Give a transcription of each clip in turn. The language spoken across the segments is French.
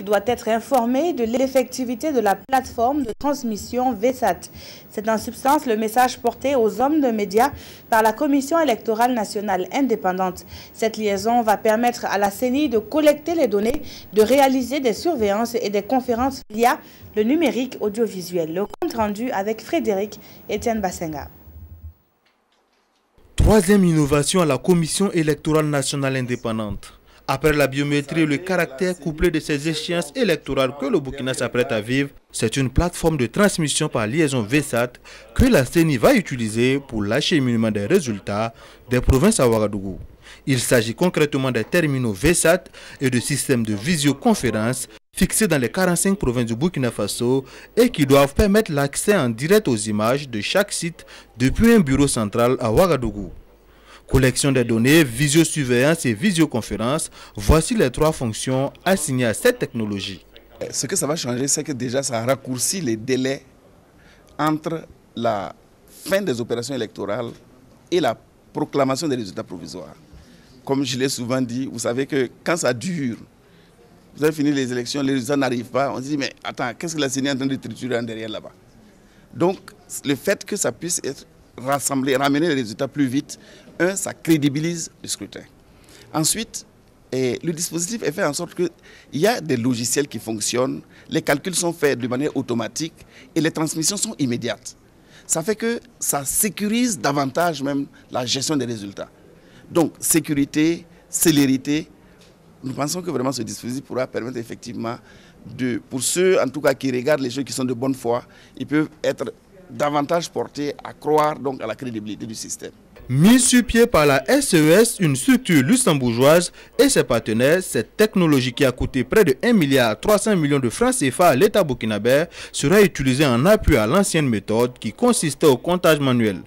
doit être informé de l'effectivité de la plateforme de transmission VSAT. C'est en substance le message porté aux hommes de médias par la Commission électorale nationale indépendante. Cette liaison va permettre à la CENI de collecter les données, de réaliser des surveillances et des conférences via le numérique audiovisuel. Le compte rendu avec Frédéric Etienne Bassenga. Troisième innovation à la Commission électorale nationale indépendante. Après la biométrie et le caractère couplé de ces échéances électorales que le Burkina s'apprête à vivre, c'est une plateforme de transmission par liaison VSAT que la CENI va utiliser pour l'acheminement des résultats des provinces à Ouagadougou. Il s'agit concrètement des terminaux VSAT et de systèmes de visioconférence fixés dans les 45 provinces du Burkina Faso et qui doivent permettre l'accès en direct aux images de chaque site depuis un bureau central à Ouagadougou. Collection des données, visiosurveillance et visioconférence, voici les trois fonctions assignées à cette technologie. Ce que ça va changer, c'est que déjà ça raccourcit les délais entre la fin des opérations électorales et la proclamation des résultats provisoires. Comme je l'ai souvent dit, vous savez que quand ça dure, vous avez fini les élections, les résultats n'arrivent pas, on se dit mais attends, qu'est-ce que la CENI est en train de triturer en derrière là-bas? Donc le fait que ça puisse être rassemblé, ramener les résultats plus vite, ça crédibilise le scrutin. Ensuite, le dispositif est fait en sorte qu'il y a des logiciels qui fonctionnent, les calculs sont faits de manière automatique et les transmissions sont immédiates. Ça fait que ça sécurise davantage même la gestion des résultats. Donc, sécurité, célérité, nous pensons que vraiment ce dispositif pourra permettre effectivement, pour ceux en tout cas qui regardent les choses qui sont de bonne foi, ils peuvent être davantage portés à croire donc à la crédibilité du système. Mise sur pied par la SES, une structure luxembourgeoise et ses partenaires, cette technologie qui a coûté près de 1,3 milliard de francs CFA à l'État burkinabé sera utilisée en appui à l'ancienne méthode qui consistait au comptage manuel.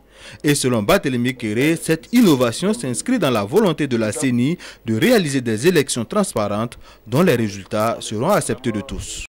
Et selon Barthélemy Kéré, cette innovation s'inscrit dans la volonté de la CENI de réaliser des élections transparentes dont les résultats seront acceptés de tous.